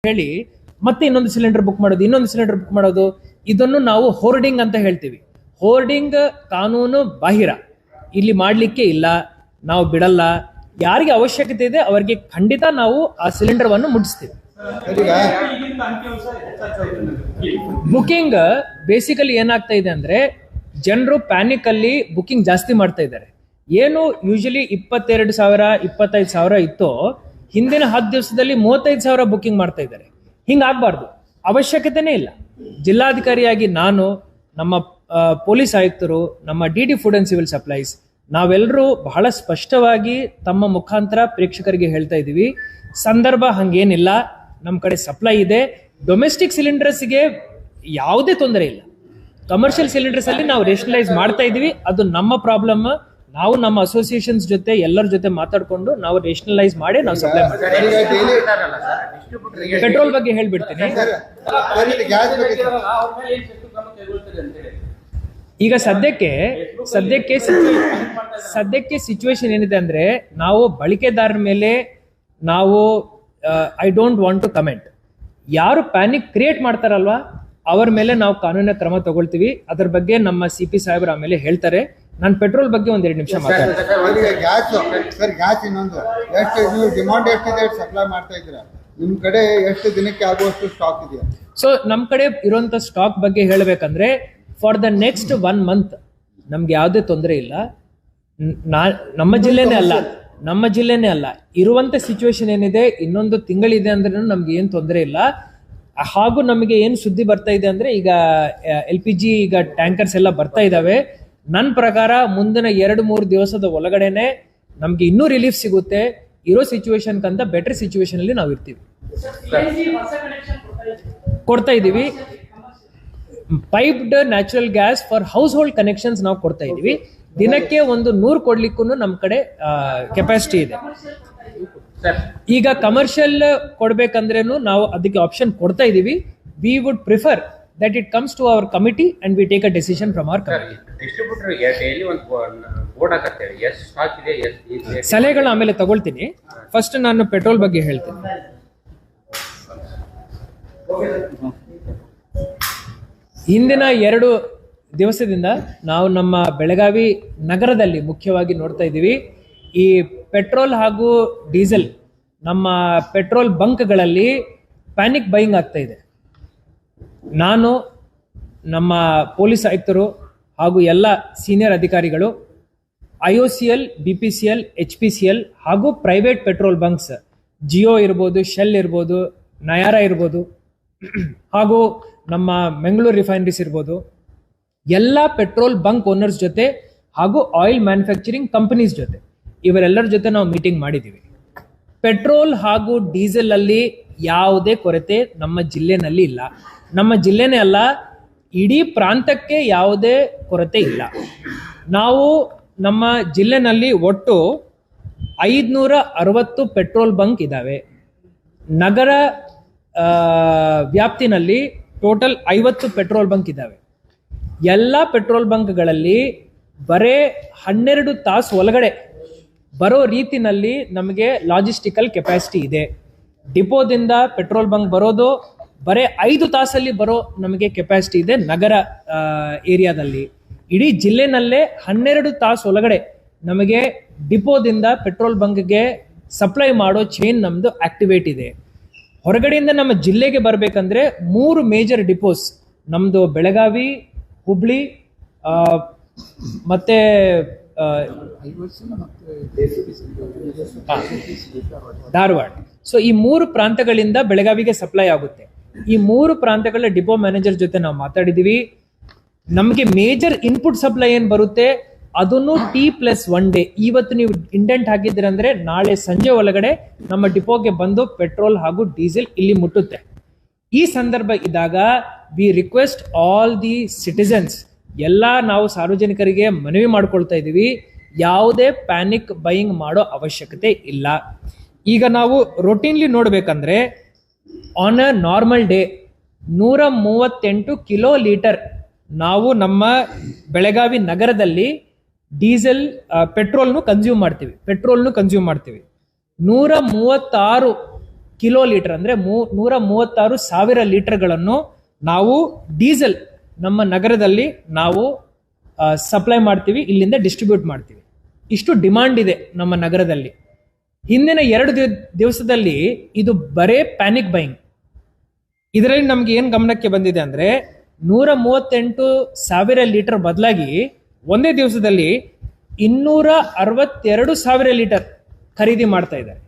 ಹೇಳಿ ಮತ್ತೆ ಇನ್ನೊಂದು ಸಿಲಿಂಡರ್ ಬುಕ್ ಮಾಡೋದು ಇದನ್ನು ನಾವು ಹೋರ್ಡಿಂಗ್ ಅಂತ ಹೇಳ್ತೀವಿ. ಹೋರ್ಡಿಂಗ್ ಕಾನೂನು ಬಾಹಿರ, ಇಲ್ಲಿ ಮಾಡ್ಲಿಕ್ಕೆ ಇಲ್ಲ, ನಾವು ಬಿಡಲ್ಲ. ಯಾರಿಗೆ ಅವಶ್ಯಕತೆ ಇದೆ ಅವರಿಗೆ ಖಂಡಿತ ನಾವು ಆ ಸಿಲಿಂಡರ್ ವನ್ನು ಮುಟ್ಟಿಸ್ತೀವಿ. ಬುಕಿಂಗ್ ಬೇಸಿಕಲಿ ಏನಾಗ್ತಾ ಇದೆ ಅಂದ್ರೆ ಜನರು ಪ್ಯಾನಿಕ್ ಅಲ್ಲಿ ಬುಕಿಂಗ್ ಜಾಸ್ತಿ ಮಾಡ್ತಾ ಇದ್ದಾರೆ. ಏನು ಯೂಶಲಿ 22,000 25,000 ಇತ್ತು, ಹಿಂದಿನ 10 ದಿವಸದಲ್ಲಿ 35,000 ಬುಕಿಂಗ್ ಮಾಡ್ತಾ ಇದ್ದಾರೆ. ಹಿಂಗಾಗಬಾರ್ದು, ಅವಶ್ಯಕತೆನೇ ಇಲ್ಲ. ಜಿಲ್ಲಾಧಿಕಾರಿಯಾಗಿ ನಾನು, ನಮ್ಮ ಪೊಲೀಸ್ ಆಯುಕ್ತರು, ನಮ್ಮ DD food and civil supplies, ನಾವೆಲ್ಲರೂ ಬಹಳ ಸ್ಪಷ್ಟವಾಗಿ ತಮ್ಮ ಮುಖಾಂತರ ಪ್ರೇಕ್ಷಕರಿಗೆ ಹೇಳ್ತಾ ಇದ್ದೀವಿ, ಸಂದರ್ಭ ಹಂಗೇನಿಲ್ಲ, ನಮ್ಮ ಕಡೆ ಸಪ್ಲೈ ಇದೆ. ಡೊಮೆಸ್ಟಿಕ್ ಸಿಲಿಂಡರ್ಸ್ಗೆ ಯಾವುದೇ ತೊಂದರೆ ಇಲ್ಲ. ಕಮರ್ಷಿಯಲ್ ಸಿಲಿಂಡರ್ಸ್ ಅಲ್ಲಿ ನಾವು ರೇಷನಲೈಸ್ ಮಾಡ್ತಾ ಇದೀವಿ. ಅದು ನಮ್ಮ ಪ್ರಾಬ್ಲಮ್. ನಾವು ನಮ್ಮ ಅಸೋಸಿಯೇಷನ್ಸ್ ಜೊತೆ ಎಲ್ಲರ ಜೊತೆ ಮಾತಾಡ್ಕೊಂಡು ನಾವು ರೇಷನಲೈಸ್ ಮಾಡಿ ನಾವು ಸಪ್ಲೈ ಮಾಡ್ತೀವಿ. ಪೆಟ್ರೋಲ್ ಬಗ್ಗೆ ಹೇಳ್ಬಿಡ್ತೀನಿ. ಈಗ ಸದ್ಯಕ್ಕೆ ಸಿಚುವೇಶನ್ ಏನಿದೆ ಅಂದ್ರೆ ನಾವು ಬಳಕೆದಾರರ ಮೇಲೆ ನಾವು I don't want to comment. ಯಾರು ಪ್ಯಾನಿಕ್ ಕ್ರಿಯೇಟ್ ಮಾಡ್ತಾರಲ್ವಾ ಅವರ ಮೇಲೆ ನಾವು ಕಾನೂನಿನ ಕ್ರಮ ತಗೊಳ್ತೀವಿ. ಅದ್ರ ಬಗ್ಗೆ ನಮ್ಮ CP ಸಾಹೇಬ್ರು ಆಮೇಲೆ ಹೇಳ್ತಾರೆ. ನಾನು ಪೆಟ್ರೋಲ್ ಬಗ್ಗೆ ಒಂದ್ 2 ನಿಮಿಷ ಮಾತಾಡ್ತೀನಿ. ನಿಮ್ ಕಡೆ ಎಷ್ಟು ದಿನಕ್ಕೆ ಆಗುವಷ್ಟು ಸ್ಟಾಕ್ ಇದೆಯಾ? ಸೊ ನಮ್ ಕಡೆ ಇರುವಂತ ಸ್ಟಾಕ್ ಬಗ್ಗೆ ಹೇಳ್ಬೇಕಂದ್ರೆ ಫಾರ್ ದ ನೆಕ್ಸ್ಟ್ 1 month ನಮ್ಗೆ ಯಾವುದೇ ತೊಂದರೆ ಇಲ್ಲ. ನಮ್ಮ ಜಿಲ್ಲೆನೇ ಅಲ್ಲ ಇರುವಂತ ಸಿಚುವೇಶನ್ ಏನಿದೆ, ಇನ್ನೊಂದು ತಿಂಗಳಿದೆ ಅಂದ್ರೆ ನಮ್ಗೆ ಏನ್ ತೊಂದರೆ ಇಲ್ಲ. ಹಾಗೂ ನಮಗೆ ಏನ್ ಸುದ್ದಿ ಬರ್ತಾ ಇದೆ ಅಂದ್ರೆ ಈಗ LPG ಈಗ ಟ್ಯಾಂಕರ್ಸ್ ಎಲ್ಲ ಬರ್ತಾ ಇದಾವೆ. ನನ್ನ ಪ್ರಕಾರ ಮುಂದಿನ 2-3 ದಿವಸದ ಒಳಗಡೆನೆ ನಮ್ಗೆ ಇನ್ನೂ ರಿಲೀಫ್ ಸಿಗುತ್ತೆ. ಇರೋ ಸಿಚುವೇಶನ್ ಕಂತ ಬೆಟರ್ ಸಿಚುವೇಶನ್ ಅಲ್ಲಿ ನಾವು ಇರ್ತೀವಿ. ಕೊಡ್ತಾ ಇದೀವಿ. Piped natural gas for house hold connections ನಾವು ಕೊಡ್ತಾ ಇದೀವಿ. ದಿನಕ್ಕೆ ಒಂದು 100 ಕೊಡ್ಲಿಕ್ಕೂ ನಮ್ಮ ಕಡೆ ಕೆಪಾಸಿಟಿ ಇದೆ. ಈಗ ಕಮರ್ಷಿಯಲ್ ಕೊಡ್ಬೇಕಂದ್ರೇನು ನಾವು ಅದಕ್ಕೆ ಆಪ್ಷನ್ ಕೊಡ್ತಾ ಇದೀವಿ. We would prefer that it comes to our committee and we take a decision from our committee. Distributor daily ಒಂದು ಬೋರ್ಡ್ ಹಾಕುತ್ತಾರೆ, ಎಷ್ಟು ಸ್ಟಾಕ್ ಇದೆ, ಎಷ್ಟು ಸಲಹೆಗಳು ಆಮೇಲೆ ತಗೊಳ್ತೀನಿ. ಫಸ್ಟ್ ನಾನು ಪೆಟ್ರೋಲ್ ಬಗ್ಗೆ ಹೇಳ್ತೀನಿ. ಹಿಂದಿನ 2 ದಿವಸದಿಂದ ನಾವು ನಮ್ಮ ಬೆಳಗಾವಿ ನಗರದಲ್ಲಿ ಮುಖ್ಯವಾಗಿ ನೋಡ್ತಾ ಇದ್ದೀವಿ, ಈ ಪೆಟ್ರೋಲ್ ಹಾಗೂ ಡೀಸೆಲ್ ನಮ್ಮ ಪೆಟ್ರೋಲ್ ಬಂಕ್ಗಳಲ್ಲಿ ಪ್ಯಾನಿಕ್ ಬೈಯಿಂಗ್ ಆಗ್ತಾ ಇದೆ. ನಾನು, ನಮ್ಮ ಪೊಲೀಸ್ ಆಯುಕ್ತರು ಹಾಗೂ ಎಲ್ಲ ಸೀನಿಯರ್ ಅಧಿಕಾರಿಗಳು IOCL, BPCL, HPCL ಹಾಗೂ ಪ್ರೈವೇಟ್ ಪೆಟ್ರೋಲ್ ಬಂಕ್ಸ್, ಜಿಯೋ ಇರ್ಬೋದು, ಶೆಲ್ ಇರ್ಬೋದು, ನಯಾರಾ ಇರ್ಬೋದು, ಹಾಗೂ ನಮ್ಮ ಮಂಗಳೂರು ರಿಫೈನರೀಸ್ ಇರ್ಬೋದು, ಎಲ್ಲ ಪೆಟ್ರೋಲ್ ಬಂಕ್ ಓನರ್ಸ್ ಜೊತೆ ಹಾಗೂ ಆಯಿಲ್ ಮ್ಯಾನುಫ್ಯಾಕ್ಚರಿಂಗ್ ಕಂಪನೀಸ್ ಜೊತೆ ಇವರೆಲ್ಲರ ಜೊತೆ ನಾವು ಮೀಟಿಂಗ್ ಮಾಡಿದ್ದೀವಿ. ಪೆಟ್ರೋಲ್ ಹಾಗೂ ಡೀಸೆಲ್ ಅಲ್ಲಿ ಯಾವುದೇ ಕೊರತೆ ನಮ್ಮ ಜಿಲ್ಲೆನಲ್ಲಿ ಇಲ್ಲ. ನಮ್ಮ ಜಿಲ್ಲೆನೇ ಅಲ್ಲ, ಇಡೀ ಪ್ರಾಂತಕ್ಕೆ ಯಾವುದೇ ಕೊರತೆ ಇಲ್ಲ. ನಾವು ನಮ್ಮ ಜಿಲ್ಲೆನಲ್ಲಿ ಒಟ್ಟು 560 ಪೆಟ್ರೋಲ್ ಬಂಕ್ ಇದ್ದಾವೆ. ನಗರ ವ್ಯಾಪ್ತಿನಲ್ಲಿ ಟೋಟಲ್ 50 ಪೆಟ್ರೋಲ್ ಬಂಕ್ ಇದ್ದಾವೆ. ಎಲ್ಲ ಪೆಟ್ರೋಲ್ ಬಂಕ್ಗಳಲ್ಲಿ ಬರೇ 12 ತಾಸು ಒಳಗಡೆ ಬರೋ ರೀತಿನಲ್ಲಿ ನಮಗೆ ಲಾಜಿಸ್ಟಿಕಲ್ ಕೆಪಾಸಿಟಿ ಇದೆ. ಡಿಪೋದಿಂದ ಪೆಟ್ರೋಲ್ ಬಂಕ್ ಬರೋದು ಬರೇ 5 ತಾಸಲ್ಲಿ ಬರೋ ನಮಗೆ ಕೆಪಾಸಿಟಿ ಇದೆ ನಗರ ಏರಿಯಾದಲ್ಲಿ. ಇಡೀ ಜಿಲ್ಲೆನಲ್ಲೇ 12 ತಾಸು ಒಳಗಡೆ ನಮಗೆ ಡಿಪೋದಿಂದ ಪೆಟ್ರೋಲ್ ಬಂಕ್ಗೆ ಸಪ್ಲೈ ಮಾಡೋ ಚೈನ್ ನಮ್ದು ಆಕ್ಟಿವೇಟ್ ಇದೆ. ಹೊರಗಡೆಯಿಂದ ನಮ್ಮ ಜಿಲ್ಲೆಗೆ ಬರಬೇಕಂದ್ರೆ 3 ಮೇಜರ್ ಡಿಪೋಸ್ ನಮ್ದು ಬೆಳಗಾವಿ, ಹುಬ್ಳಿ ಮತ್ತೆ ಧಾರವಾಡ. ಸೊ ಈ 3 ಪ್ರಾಂತಗಳಿಂದ ಬೆಳಗಾವಿಗೆ ಸಪ್ಲೈ ಆಗುತ್ತೆ. ಈ 3 ಪ್ರಾಂತಗಳ ಡಿಪೋ ಮ್ಯಾನೇಜರ್ ಜೊತೆ ನಾವು ಮಾತಾಡಿದೀವಿ. ನಮಗೆ ಮೇಜರ್ ಇನ್ಪುಟ್ ಸಪ್ಲೈ ಏನ್ ಬರುತ್ತೆ ಅದನ್ನು T+1 ಡೇ, ಇವತ್ತು ನೀವು ಇಂಡೆಂಟ್ ಹಾಕಿದ್ರಂದ್ರೆ ನಾಳೆ ಸಂಜೆ ಒಳಗಡೆ ನಮ್ಮ ಡಿಪೋಗೆ ಬಂದು ಪೆಟ್ರೋಲ್ ಹಾಗೂ ಡೀಸೆಲ್ ಇಲ್ಲಿ ಮುಟ್ಟುತ್ತೆ. ಈ ಸಂದರ್ಭ ಇದ್ದಾಗ V request all the citizens, ಎಲ್ಲ ನಾವು ಸಾರ್ವಜನಿಕರಿಗೆ ಮನವಿ ಮಾಡ್ಕೊಳ್ತಾ ಇದ್ದೀವಿ, ಯಾವುದೇ ಪ್ಯಾನಿಕ್ ಬೈಯಿಂಗ್ ಮಾಡೋ ಅವಶ್ಯಕತೆ ಇಲ್ಲ. ಈಗ ನಾವು ರೊಟೀನ್ಲಿ ನೋಡ್ಬೇಕಂದ್ರೆ on a normal day 138 kilo litre ನಾವು ನಮ್ಮ ಬೆಳಗಾವಿ ನಗರದಲ್ಲಿ ಡೀಸೆಲ್ ಪೆಟ್ರೋಲ್ನು ಕನ್ಸ್ಯೂಮ್ ಮಾಡ್ತೀವಿ. 136 ಕಿಲೋ ಲೀಟರ್ ಅಂದರೆ 136,000 ಲೀಟರ್ಗಳನ್ನು ನಾವು ಡೀಸೆಲ್ ನಮ್ಮ ನಗರದಲ್ಲಿ ನಾವು ಸಪ್ಲೈ ಮಾಡ್ತೀವಿ, ಇಲ್ಲಿಂದ ಡಿಸ್ಟ್ರಿಬ್ಯೂಟ್ ಮಾಡ್ತೀವಿ. ಇಷ್ಟು ಡಿಮಾಂಡ್ ಇದೆ ನಮ್ಮ ನಗರದಲ್ಲಿ. ಹಿಂದಿನ 2 ದಿವಸದಲ್ಲಿ ಇದು ಬರೇ ಪ್ಯಾನಿಕ್ ಬೈಯಿಂಗ್. ಇದರಲ್ಲಿ ನಮ್ಗೆ ಏನು ಗಮನಕ್ಕೆ ಬಂದಿದೆ ಅಂದರೆ 138,000 ಲೀಟರ್ ಬದಲಾಗಿ ಒಂದೇ ದಿವಸದಲ್ಲಿ 262,000 ಲೀಟರ್ ಖರೀದಿ ಮಾಡ್ತಾ ಇದ್ದಾರೆ.